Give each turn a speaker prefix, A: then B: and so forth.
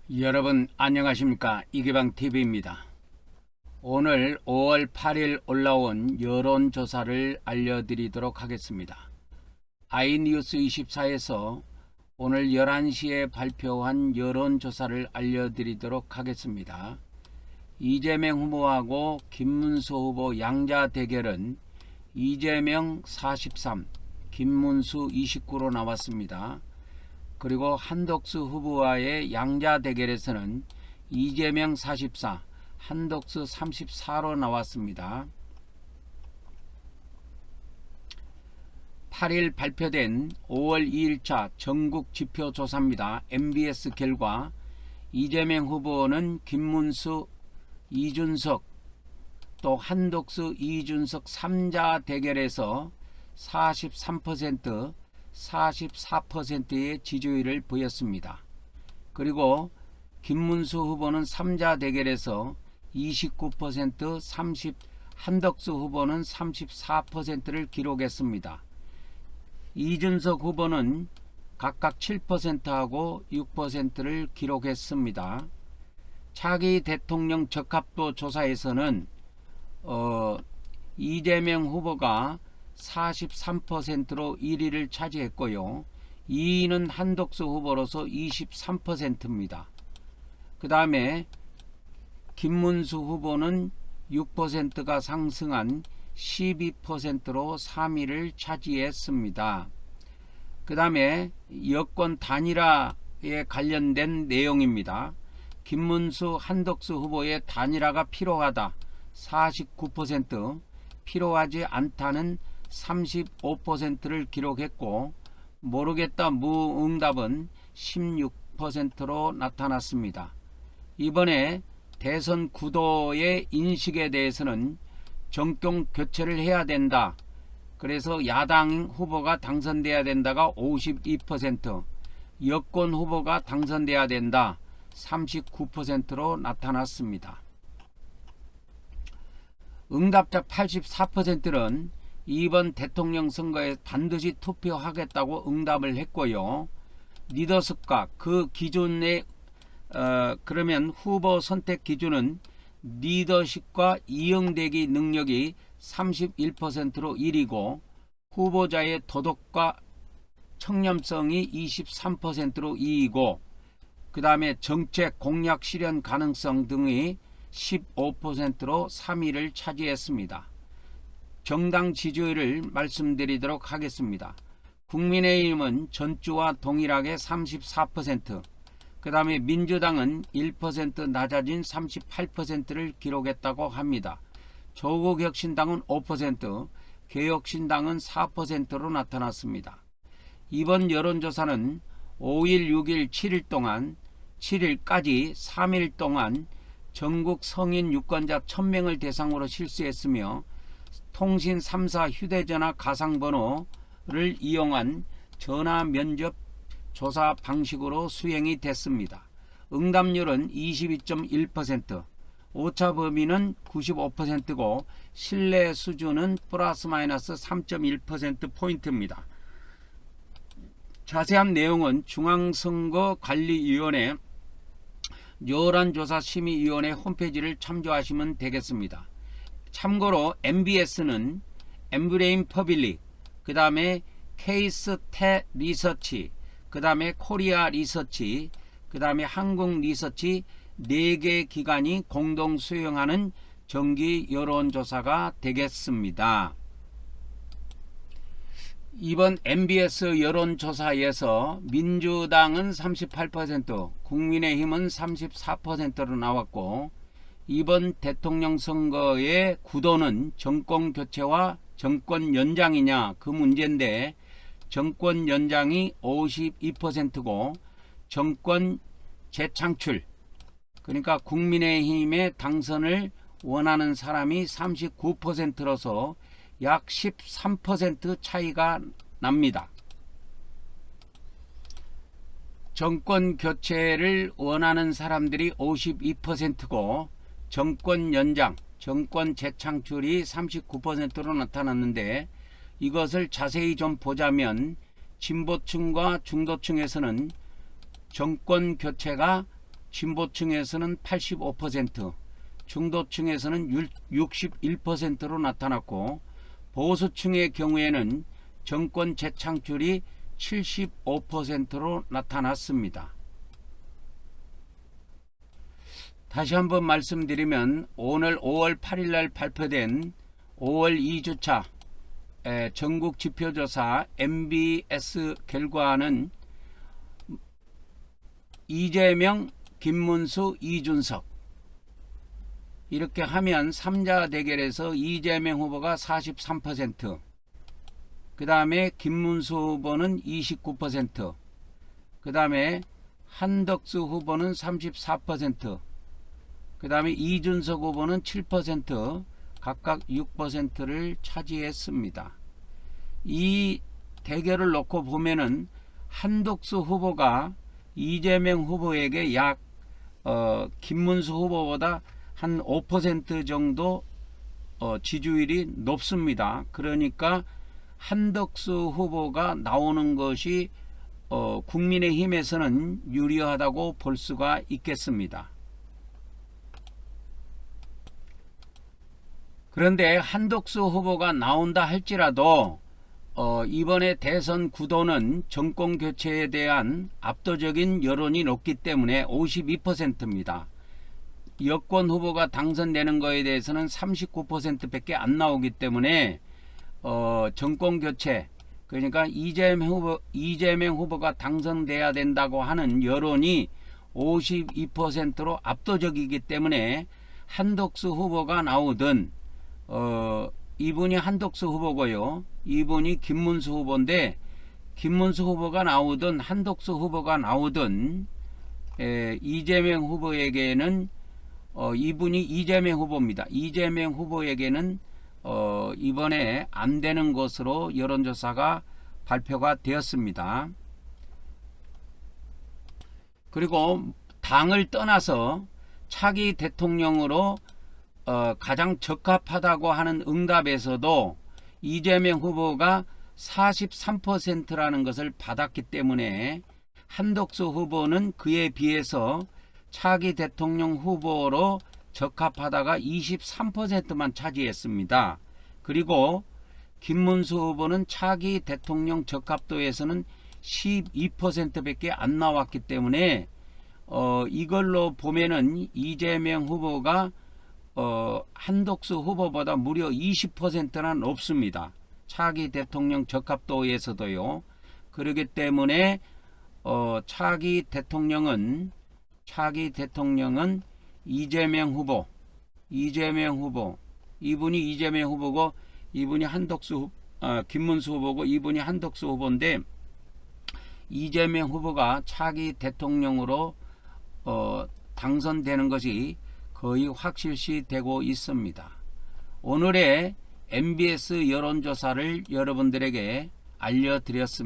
A: 여러분 안녕하십니까? 이기방TV입니다. 오늘 5월 8일 올라온 여론조사를 알려드리도록 하겠습니다. iNews24에서 오늘 11시에 발표한 여론조사를 알려드리도록 하겠습니다. 이재명 후보하고 김문수 후보 양자 대결은 이재명 43, 김문수 29로 나왔습니다. 그리고 한덕수 후보와의 양자 대결에서는 이재명 44, 한덕수 34로 나왔습니다. 8일 발표된 5월 2일차 전국 지표조사입니다. MBS 결과 이재명 후보는 김문수, 이준석, 또 한덕수, 이준석 3자 대결에서 43%, 44%의 지지율을 보였습니다. 그리고 김문수 후보는 3자 대결에서 29%, 30, 한덕수 후보는 34%를 기록했습니다. 이준석 후보는 각각 7%하고 6%를 기록했습니다. 차기 대통령 적합도 조사에서는 이재명 후보가 43%로 1위를 차지했고요. 2위는 한덕수 후보로서 23%입니다. 그 다음에 김문수 후보는 6%가 상승한 12%로 3위를 차지했습니다. 그 다음에 여권 단일화에 관련된 내용입니다. 김문수, 한덕수 후보의 단일화가 필요하다 49%, 필요하지 않다는 35%를 기록했고 모르겠다 무응답은 16%로 나타났습니다. 이번에 대선 구도의 인식에 대해서는 정권 교체를 해야 된다. 그래서 야당 후보가 당선돼야 된다가 52%, 여권 후보가 당선돼야 된다 39%로 나타났습니다. 응답자 84%는 이번 대통령 선거에 반드시 투표하겠다고 응답을 했고요. 리더십과 그 기준에 그러면 후보 선택 기준은 리더십과 이응대기 능력이 31%로 1위고 후보자의 도덕과 청렴성이 23%로 2위고 그 다음에 정책 공약 실현 가능성 등이 15%로 3위를 차지했습니다. 정당 지지율을 말씀드리도록 하겠습니다. 국민의힘은 전주와 동일하게 34%, 그 다음에 민주당은 1% 낮아진 38%를 기록했다고 합니다. 조국혁신당은 5%, 개혁신당은 4%로 나타났습니다. 이번 여론조사는 5일, 6일, 7일 동안 7일까지 3일 동안 전국 성인 유권자 1000명을 대상으로 실시했으며 통신 3사 휴대전화 가상번호를 이용한 전화 면접 조사 방식으로 수행이 됐습니다. 응답률은 22.1%, 오차 범위는 95%고 신뢰 수준은 플러스 마이너스 3.1%포인트입니다. 자세한 내용은 중앙선거관리위원회 여론조사심의위원회 홈페이지를 참조하시면 되겠습니다. 참고로 MBS는 엠브레인 퍼블릭, 그 다음에 케이스테 리서치, 그 다음에 코리아 리서치, 그 다음에 한국 리서치 4개 기관이 공동 수행하는 정기 여론조사가 되겠습니다. 이번 MBS 여론조사에서 민주당은 38%, 국민의힘은 34%로 나왔고 이번 대통령 선거의 구도는 정권 교체와 정권 연장이냐 그 문제인데 정권 연장이 52%고 정권 재창출 그러니까 국민의힘의 당선을 원하는 사람이 39%로서 약 13% 차이가 납니다. 정권 교체를 원하는 사람들이 52%고 정권 연장, 정권 재창출이 39%로 나타났는데 이것을 자세히 좀 보자면 진보층과 중도층에서는 정권 교체가 진보층에서는 85%, 중도층에서는 61%로 나타났고, 보수층의 경우에는 정권 재창출이 75%로 나타났습니다. 다시 한번 말씀드리면 오늘 5월 8일 날 발표된 5월 2주차 전국 지표조사 MBS 결과는 이재명, 김문수, 이준석 이렇게 하면 3자 대결에서 이재명 후보가 43%, 그 다음에 김문수 후보는 29%, 그 다음에 한덕수 후보는 34%, 그 다음에 이준석 후보는 7%, 각각 6%를 차지했습니다. 이 대결을 놓고 보면은 한덕수 후보가 이재명 후보에게 약 김문수 후보보다 한 5% 정도 지지율이 높습니다. 그러니까 한덕수 후보가 나오는 것이 국민의힘에서는 유리하다고 볼 수가 있겠습니다. 그런데 한덕수 후보가 나온다 할지라도 이번에 대선 구도는 정권 교체에 대한 압도적인 여론이 높기 때문에 52%입니다. 여권 후보가 당선되는 것에 대해서는 39%밖에 안 나오기 때문에 정권 교체, 그러니까 이재명 후보가 당선돼야 된다고 하는 여론이 52%로 압도적이기 때문에 한덕수 후보가 나오든 이분이 한덕수 후보고요, 이분이 김문수 후보인데 김문수 후보가 나오든 한덕수 후보가 나오든 이재명 후보에게는 이분이 이재명 후보입니다. 이재명 후보에게는 이번에 안 되는 것으로 여론조사가 발표가 되었습니다. 그리고 당을 떠나서 차기 대통령으로 가장 적합하다고 하는 응답에서도 이재명 후보가 43%라는 것을 받았기 때문에 한덕수 후보는 그에 비해서 차기 대통령 후보로 적합하다가 23%만 차지했습니다. 그리고 김문수 후보는 차기 대통령 적합도에서는 12%밖에 안 나왔기 때문에 이걸로 보면은 이재명 후보가 한덕수 후보보다 무려 20%나 높습니다. 차기 대통령 적합도에서도요. 그렇기 때문에 차기 대통령은 이재명 후보, 이분이 이재명 후보고 이분이 김문수 후보고 이분이 한덕수 후보인데, 이재명 후보가 차기 대통령으로 당선되는 것이 거의 확실시 되고 있습니다. 오늘의 MBS 여론조사를 여러분들에게 알려드렸습니다.